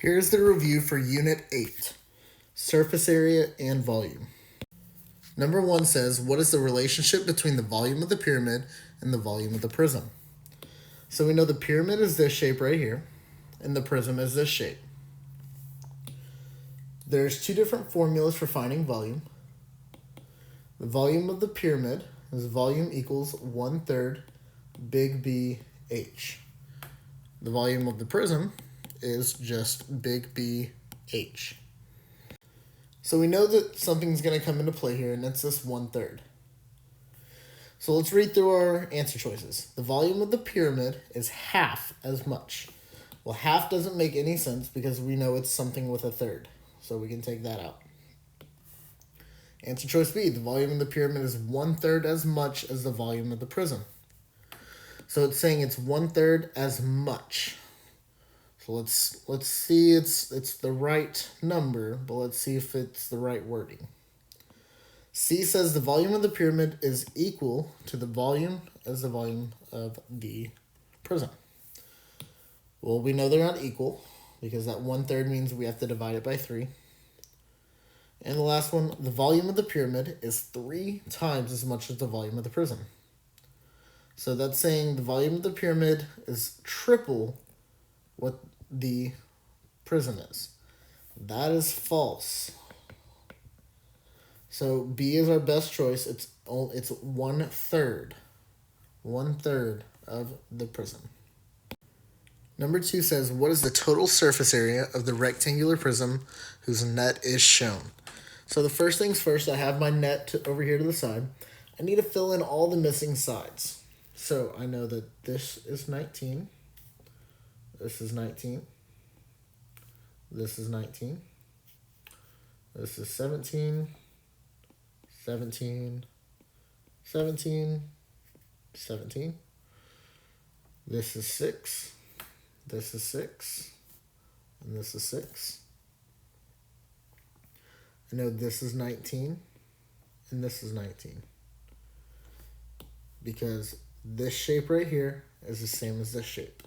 Here's the review for Unit 8, Surface Area and Volume. Number 1 says, what is the relationship between the volume of the pyramid and the volume of the prism? So we know the pyramid is this shape right here, and the prism is this shape. There's two different formulas for finding volume. The volume of the pyramid is volume equals 1/3 big B H. The volume of the prism is just big B H. So we know that something's going to come into play here, and it's this 1/3. So let's read through our answer choices. The volume of the pyramid is half as much. Well, half doesn't make any sense because we know it's something with a third. So we can take that out. Answer choice B, the volume of the pyramid is 1/3 as much as the volume of the prism. So it's saying it's 1/3 as much. So let's see it's the right number, but let's see if it's the right wording. C says the volume of the pyramid is equal to the volume as the volume of the prism. Well, we know they're not equal because that 1/3 means we have to divide it by 3. And the last one, the volume of the pyramid is 3 times as much as the volume of the prism. So that's saying the volume of the pyramid is triple what the prism is. That is false. So B is our best choice. It's 1/3. 1/3 of the prism. Number 2 says, what is the total surface area of the rectangular prism whose net is shown? So the first things first, I have my net over here to the side. I need to fill in all the missing sides. So I know that this is 19. This is 19. This is 19. This is 17. 17. 17. 17. This is 6. This is 6. And this is 6. I know this is 19. And this is 19. Because this shape right here is the same as this shape.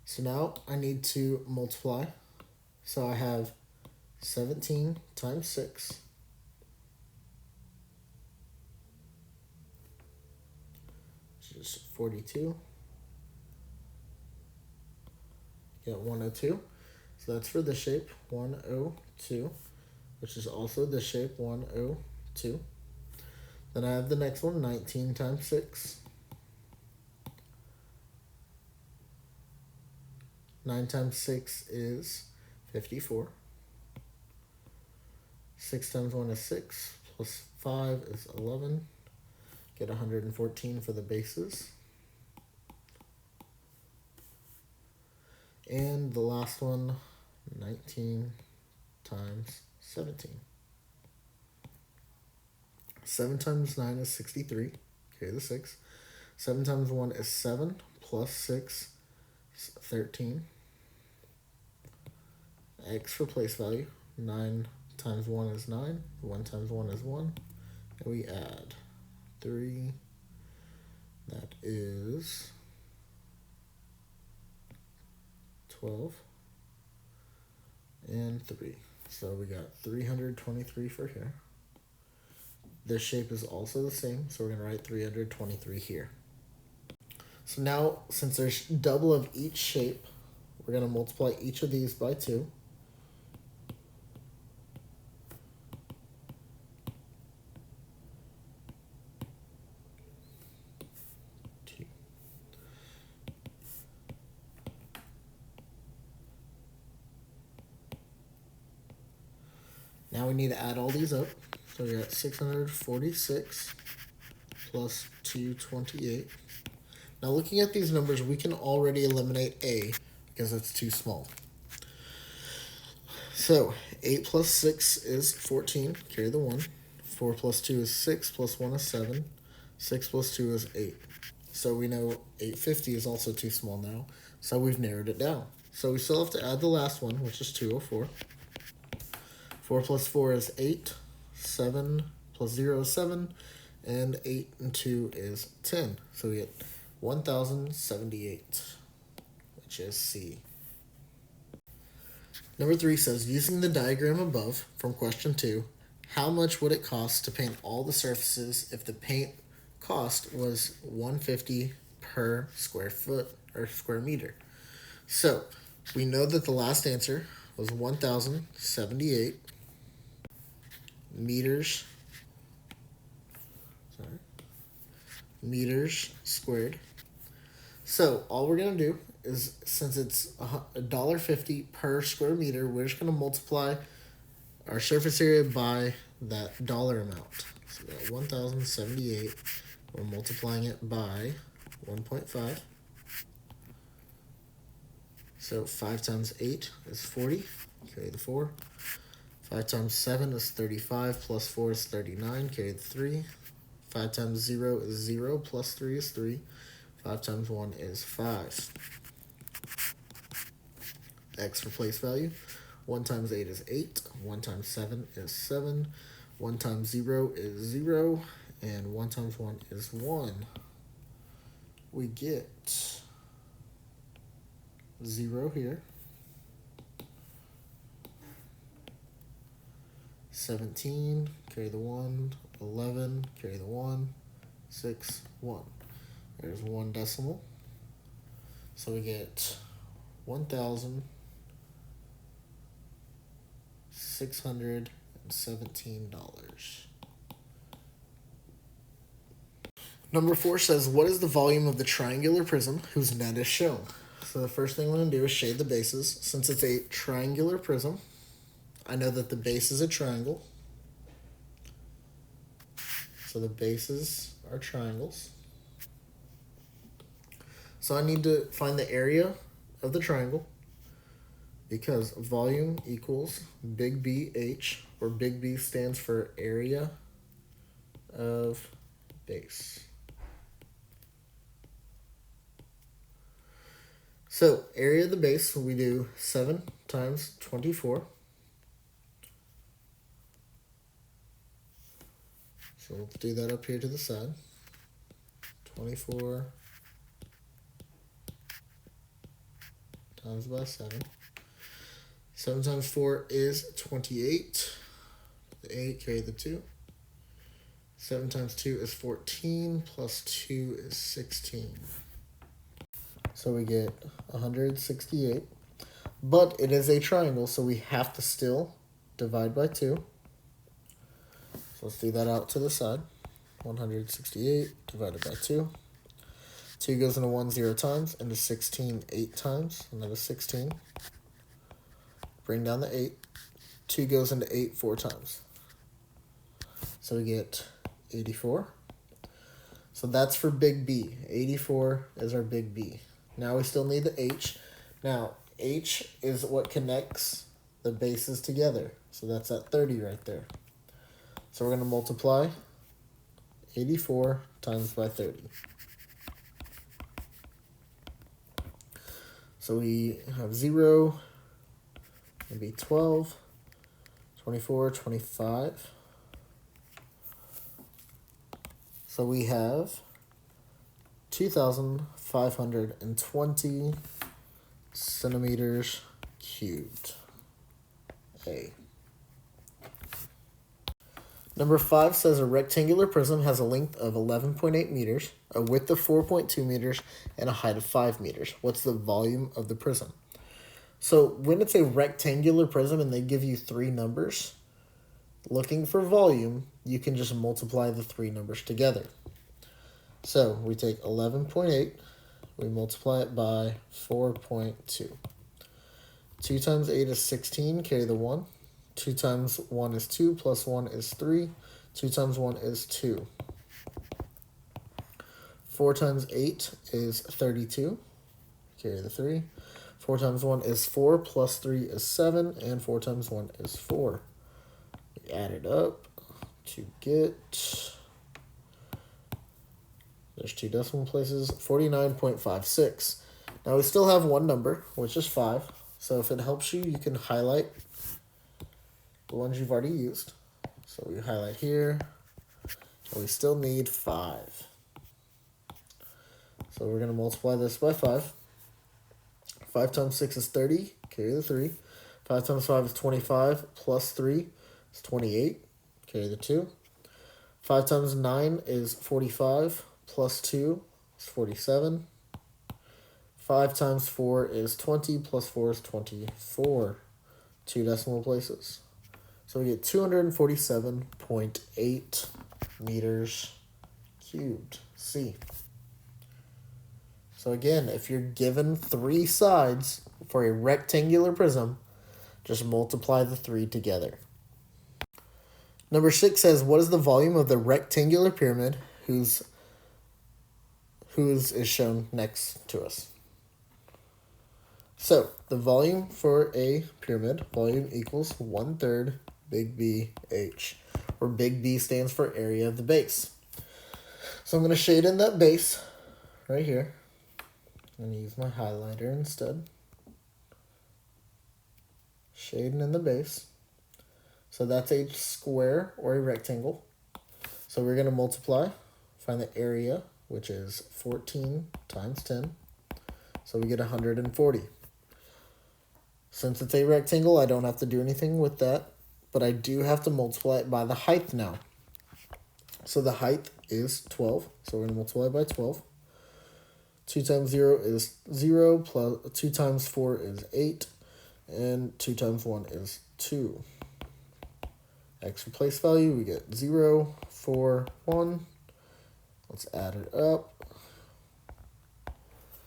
So now I need to multiply. So I have 17 times 6. Which is 42. Get 102. So that's for this shape, 102. Which is also this shape, 102. Then I have the next one, 19 times 6. 9 times 6 is 54. 6 times 1 is 6, plus 5 is 11. Get 114 for the bases. And the last one, 19 times 17. 7 times 9 is 63. Carry the 6. 7 times 1 is 7, plus 6 is 13. X for place value. 9 times 1 is 9. 1 times 1 is 1. And we add 3. That is 12. And 3. So we got 323 for here. This shape is also the same, so we're going to write 323 here. So now, since there's double of each shape, we're going to multiply each of these by 2. Now we need to add all these up. So we got 646 plus 228. Now looking at these numbers, we can already eliminate A because it's too small. So 8 plus 6 is 14. Carry the 1. 4 plus 2 is 6. Plus 1 is 7. 6 plus 2 is 8. So we know 850 is also too small now. So we've narrowed it down. So we still have to add the last one, which is 204. 4 plus 4 is 8. 7 plus 0 is 7. And 8 and 2 is 10. So we get 1078, which is C. Number 3 says, using the diagram above from question 2, how much would it cost to paint all the surfaces if the paint cost was $150 per square foot or square meter? So we know that the last answer was 1,078 meters. Meters squared. So all we're gonna do is, since it's $1.50 per square meter, we're just gonna multiply our surface area by that dollar amount. So we got 1,078. We're multiplying it by 1.5. So 5 times 8 is 40. Carry the 4. 5 times 7 is 35. Plus 4 is 39. Carry the 3. 5 times 0 is 0. Plus 3 is 3. 5 times 1 is 5. X for place value. 1 times 8 is 8. 1 times 7 is 7. 1 times 0 is 0. And 1 times 1 is 1. We get 0 here. 17, carry the 1. 11, carry the 1. 6, 1. There's 1 decimal. So we get $1,617. Number 4 says, what is the volume of the triangular prism whose net is shown? So the first thing I'm going to do is shade the bases. Since it's a triangular prism, I know that the base is a triangle. So the bases are triangles. So I need to find the area of the triangle, because volume equals big BH, where big B stands for area of base. So area of the base, we do 7 times 24. So let's do that up here to the side. 24 times by 7. 7 times 4 is 28. The 8, carry the 2. 7 times 2 is 14, plus 2 is 16. So we get 168. But it is a triangle, so we have to still divide by 2. So let's do that out to the side. 168 divided by 2. 2 goes into 1 0 times, into 16 8 times, and that is 16. Bring down the 8. 2 goes into 8 4 times. So we get 84. So that's for big B. 84 is our big B. Now we still need the H. Now, H is what connects the bases together. So that's at 30 right there. So we're going to multiply 84 times by 30. So we have 0, it'll be 12, 24, 25. So we have 2,520 centimeters cubed. A. Number 5 says a rectangular prism has a length of 11.8 meters, a width of 4.2 meters, and a height of 5 meters. What's the volume of the prism? So when it's a rectangular prism and they give you 3 numbers, looking for volume, you can just multiply the 3 numbers together. So we take 11.8, we multiply it by 4.2. 2 times 8 is 16, carry the 1. 2 times 1 is 2, plus 1 is 3. 2 times 1 is 2. 4 times 8 is 32. Carry the 3. 4 times 1 is 4, plus 3 is 7, and 4 times 1 is 4. We add it up to get, there's 2 decimal places, 49.56. Now we still have one number, which is 5. So if it helps you, you can highlight the ones you've already used. So we highlight here, and we still need 5. So we're going to multiply this by 5. 5 times 6 is 30, carry the 3. 5 times 5 is 25, plus 3 is 28. Carry the 2. 5 times 9 is 45, plus 2 is 47. 5 times 4 is 20, plus 4 is 24. 2 decimal places. So we get 247.8 meters cubed. C. So again, if you're given 3 sides for a rectangular prism, just multiply the 3 together. Number 6 says, what is the volume of the rectangular pyramid whose is shown next to us? So, the volume for a pyramid, volume equals 1/3 big B H, where big B stands for area of the base. So I'm going to shade in that base right here. I'm going to use my highlighter instead. Shading in the base. So that's a square or a rectangle. So we're going to multiply, find the area, which is 14 times 10. So we get 140. Since it's a rectangle, I don't have to do anything with that, but I do have to multiply it by the height now. So the height is 12, so we're going to multiply by 12. 2 times 0 is 0, plus 2 times 4 is 8, and 2 times 1 is 2. X for place value, we get 0, 4, 1. Let's add it up.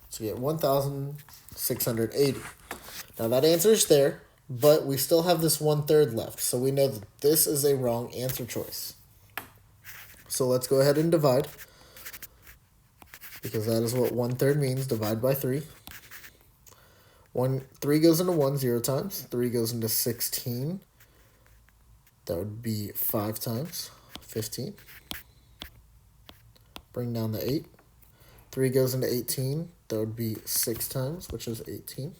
So we get 1,680. Now that answer is there, but we still have this 1/3 left. So we know that this is a wrong answer choice. So let's go ahead and divide, because that is what 1/3 means. Divide by 3. 3 goes into 1 0 times. 3 goes into 16. That would be 5 times 15. Bring down the 8. 3 goes into 18. That would be 6 times, which is 18.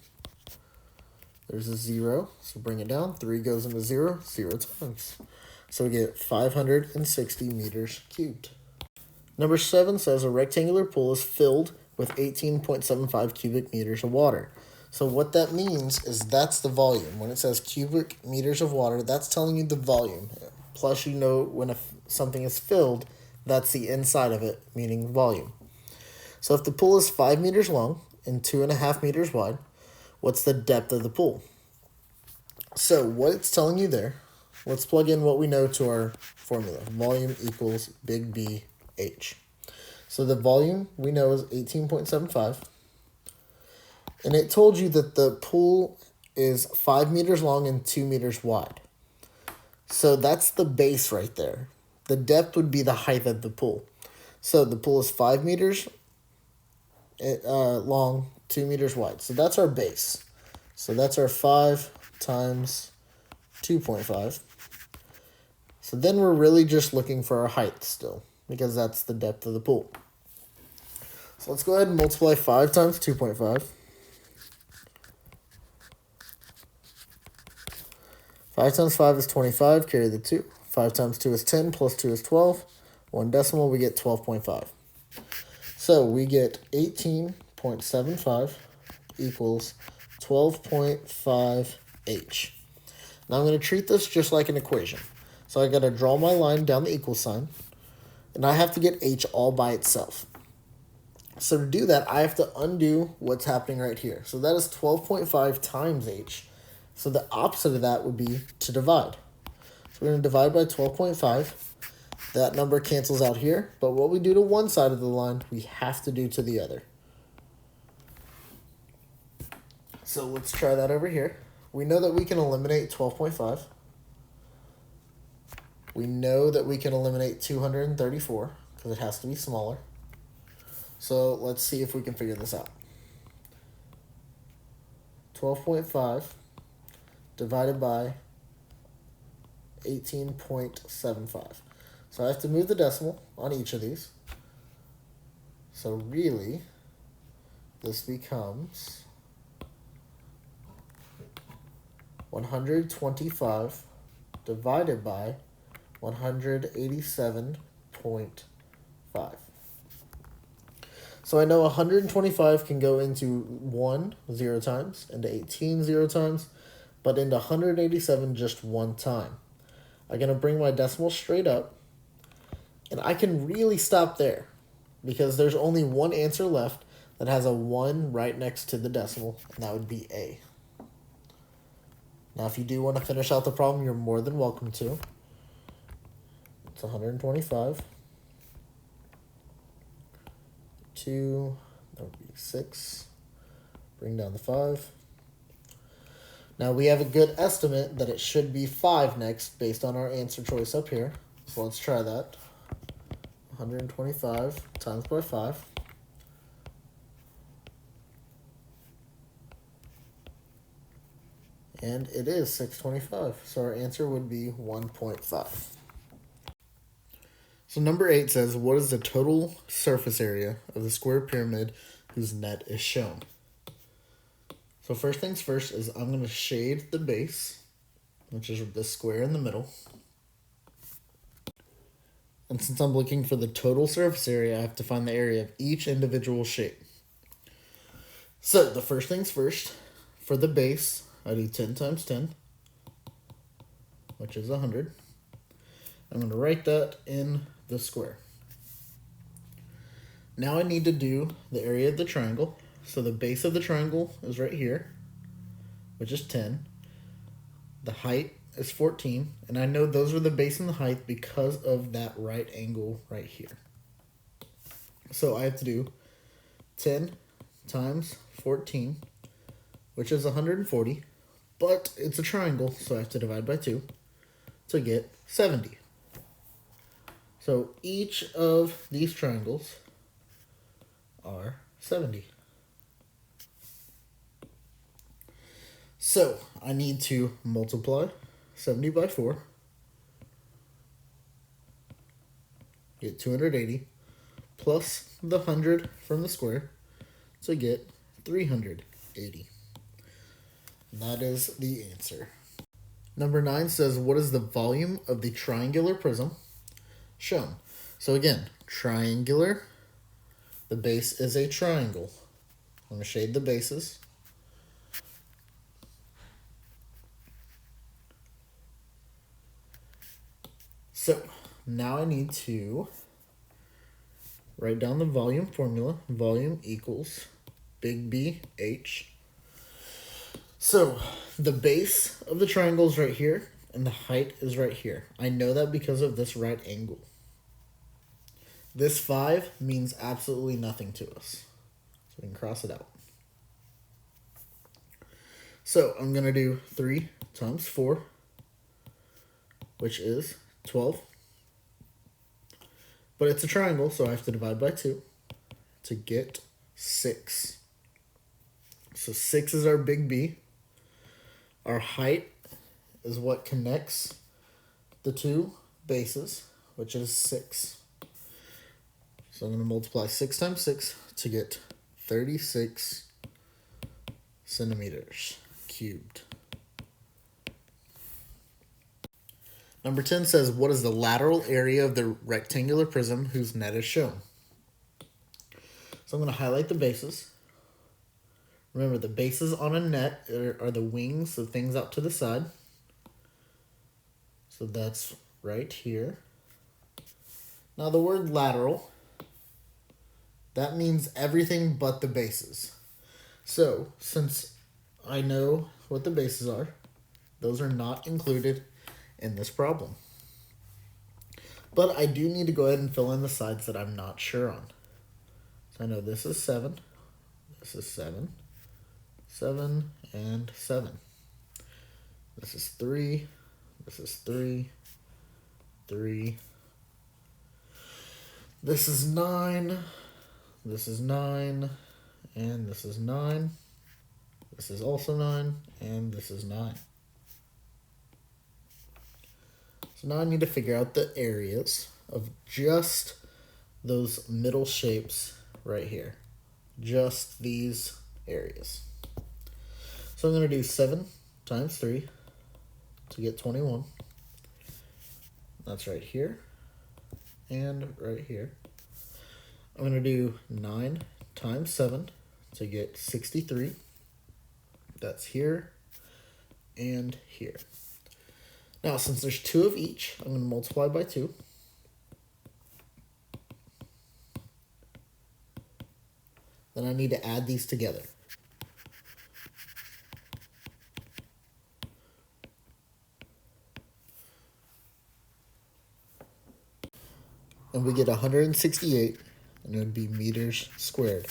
There's a 0, so bring it down. 3 goes into 0, 0 times. So we get 560 meters cubed. Number 7 says a rectangular pool is filled with 18.75 cubic meters of water. So what that means is that's the volume. When it says cubic meters of water, that's telling you the volume. Plus, you know when something is filled, that's the inside of it, meaning volume. So if the pool is 5 meters long and 2.5 meters wide, what's the depth of the pool? So what it's telling you there, let's plug in what we know to our formula. Volume equals big B H. So the volume we know is 18.75. And it told you that the pool is 5 meters long and 2 meters wide. So that's the base right there. The depth would be the height of the pool. So the pool is 5 meters long, 2 meters wide. So that's our base. So that's our 5 times 2.5. So then we're really just looking for our height still, because that's the depth of the pool. So let's go ahead and multiply 5 times 2.5. 5 times 5 is 25, carry the 2. 5 times 2 is 10, plus 2 is 12. 1 decimal, we get 12.5. So we get 18.75 equals 12.5 H. Now I'm going to treat this just like an equation. So I got to draw my line down the equal sign, and I have to get H all by itself. So to do that, I have to undo what's happening right here. So that is 12.5 times H. So the opposite of that would be to divide. So we're going to divide by 12.5. That number cancels out here, but what we do to one side of the line, we have to do to the other. So let's try that over here. We know that we can eliminate 12.5. We know that we can eliminate 234, because it has to be smaller. So let's see if we can figure this out. 12.5 divided by 18.75. So I have to move the decimal on each of these. So really, this becomes 125 divided by 187.5. So I know 125 can go into 1 0 times, into 18 0 times, but into 187 just one time. I'm going to bring my decimal straight up, and I can really stop there because there's only one answer left that has a 1 right next to the decimal, and that would be A. Now, if you do want to finish out the problem, you're more than welcome to. It's 125. 2, that would be 6. Bring down the 5. Now we have a good estimate that it should be 5 next based on our answer choice up here. So let's try that. 125 times by 5. And it is 625. So our answer would be 1.5. So number 8 says, what is the total surface area of the square pyramid whose net is shown? So first things first is I'm going to shade the base, which is this square in the middle. And since I'm looking for the total surface area, I have to find the area of each individual shape. So the first things first, for the base, I do 10 times 10, which is 100. I'm going to write that in the square. Now I need to do the area of the triangle. So the base of the triangle is right here, which is 10. The height is 14, and I know those are the base and the height because of that right angle right here. So I have to do 10 times 14, which is 140, but it's a triangle, so I have to divide by 2 to get 70. So each of these triangles are 70. So I need to multiply 70 by 4, get 280, plus the 100 from the square to get 380. That is the answer. Number 9 says, what is the volume of the triangular prism shown? So again, triangular, the base is a triangle. I'm going to shade the bases. So now I need to write down the volume formula. Volume equals big B H. So the base of the triangle is right here, and the height is right here. I know that because of this right angle. This 5 means absolutely nothing to us. So we can cross it out. So I'm going to do 3 times 4, which is 12. But it's a triangle, so I have to divide by 2 to get 6. So 6 is our big B. Our height is what connects the two bases, which is 6. So I'm going to multiply 6 times 6 to get 36 centimeters cubed. Number 10 says, what is the lateral area of the rectangular prism whose net is shown? So I'm going to highlight the bases. Remember, the bases on a net are the wings, the things out to the side. So that's right here. Now the word lateral, that means everything but the bases. So since I know what the bases are, those are not included in this problem. But I do need to go ahead and fill in the sides that I'm not sure on. So I know this is 7, this is 7, 7, and 7. This is 3, this is 3, 3. This is 9, this is 9, and this is 9. This is also 9, and this is 9. So now I need to figure out the areas of just those middle shapes right here. Just these areas. So I'm going to do 7 times 3 to get 21. That's right here and right here. I'm going to do 9 times 7 to get 63. That's here and here. Now, since there's 2 of each, I'm going to multiply by 2. Then I need to add these together. And we get 168, and it would be meters squared.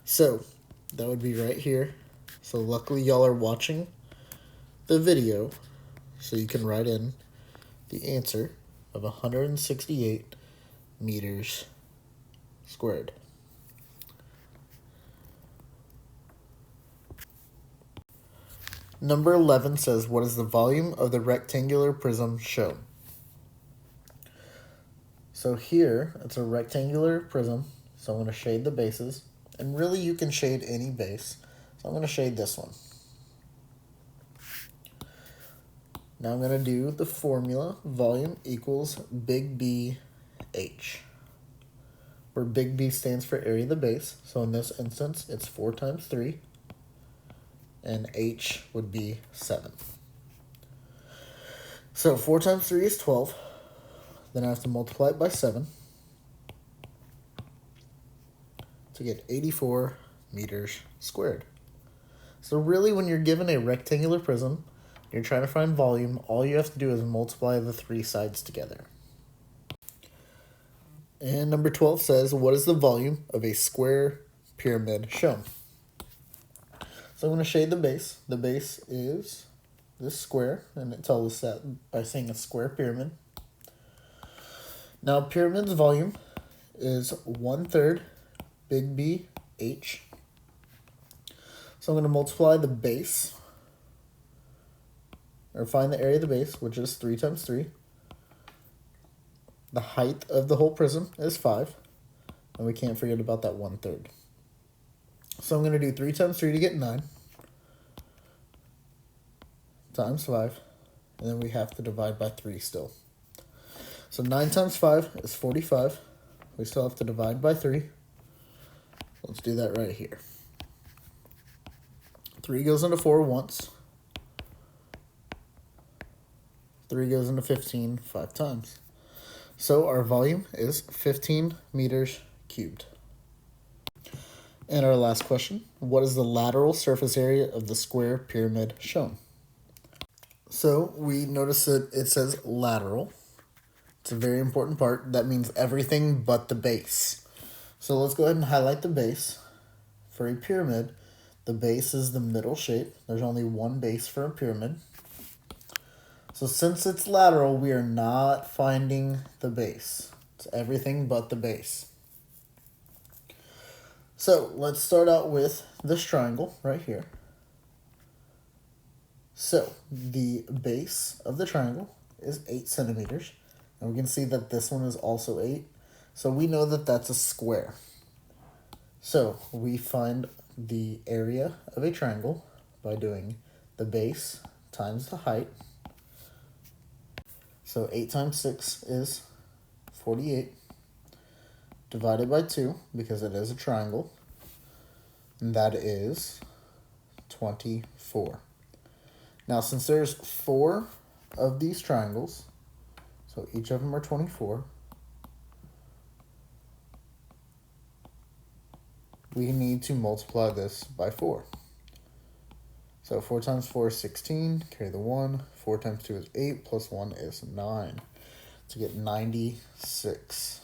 So that would be right here. So luckily y'all are watching the video, so you can write in the answer of 168 meters squared. Number 11 says, what is the volume of the rectangular prism shown? So here, it's a rectangular prism, so I'm going to shade the bases. And really, you can shade any base. So I'm going to shade this one. Now I'm going to do the formula, volume equals big B H, where big B stands for area of the base. So in this instance, it's 4 times 3, and H would be 7. So 4 times 3 is 12. Then I have to multiply it by 7 to get 84 meters squared. So really, when you're given a rectangular prism, you're trying to find volume, all you have to do is multiply the 3 sides together. And number 12 says, what is the volume of a square pyramid shown? So I'm going to shade the base. The base is this square, and it tells us that by saying a square pyramid. Now, pyramid's volume is 1/3 big B H. So I'm going to multiply the base, or find the area of the base, which is 3 times 3. The height of the whole prism is 5, and we can't forget about that 1/3. So I'm going to do 3 times 3 to get 9, times 5, and then we have to divide by 3 still. So 9 times 5 is 45. We still have to divide by 3. Let's do that right here. 3 goes into 4 once. 3 goes into 15 5 times. So our volume is 15 meters cubed. And our last question, what is the lateral surface area of the square pyramid shown? So we notice that it says lateral. It's a very important part. That means everything but the base. So let's go ahead and highlight the base. For a pyramid, the base is the middle shape. There's only one base for a pyramid. So since it's lateral, we are not finding the base. It's everything but the base. So let's start out with this triangle right here. So the base of the triangle is 8 centimeters. And we can see that this one is also 8. So we know that that's a square. So we find the area of a triangle by doing the base times the height. So 8 times 6 is 48. Divided by 2, because it is a triangle. And that is 24. Now, since there's 4 of these triangles, so each of them are 24, we need to multiply this by 4. So 4 times 4 is 16, carry the 1. 4 times 2 is 8, plus 1 is 9, to get 96